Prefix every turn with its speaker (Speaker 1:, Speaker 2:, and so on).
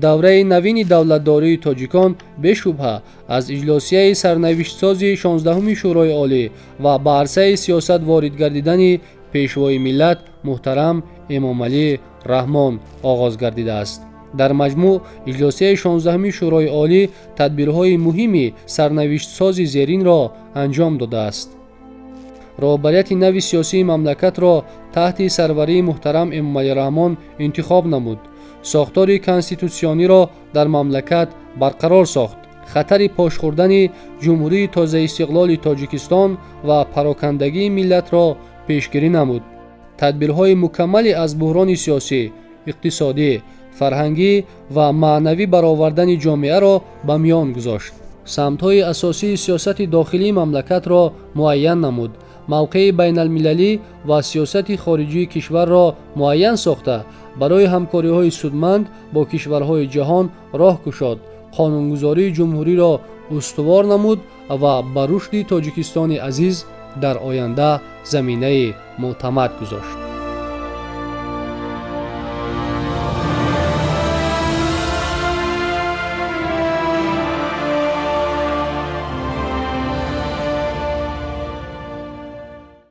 Speaker 1: давраи навини давлатдории тоҷикон бешубҳа аз иҷлосияи сарнавиштсози 16-уми шӯрои олӣ ва ба арсаи сиёсат ворид гардидани пешвои миллат муҳтарам эмомалӣ раҳмон оғоз гардидааст. дар маҷмӯъ иҷлосияи 16-уми шӯрои олӣ тадбирҳои муҳими сарнавиштсози зеринро анҷом додааст. роҳбарияти нави сиёсии мамлакатро таҳти сарварии муҳтарам эмомалӣ раҳмон интихоб намуд. сохтори конститутсиониро дар мамлакат барқарор сохт. хатари пош хӯрдани ҷумҳурии тозаистиқлоли тоҷикистон ва парокандагии миллатро пешгирӣ намуд. тадбирҳои мукаммале аз буҳрони сиёсӣ, иқтисодӣ, фарҳангӣ ва маънавӣ баровардани ҷомеаро ба миён гузошт. самтҳои асосии сиёсати дохилии мамлакатро муайян намуд. мавқеи байналмилалӣ ва сиёсати хориҷии кишварро муайян сохта барои ҳамкориҳои судманд бо кишварҳои ҷаҳон роҳ кушод. қонунгузории ҷумҳуриро устувор намуд ва ба рушди тоҷикистони азиз дар оянда заминаи муътамад гузошт.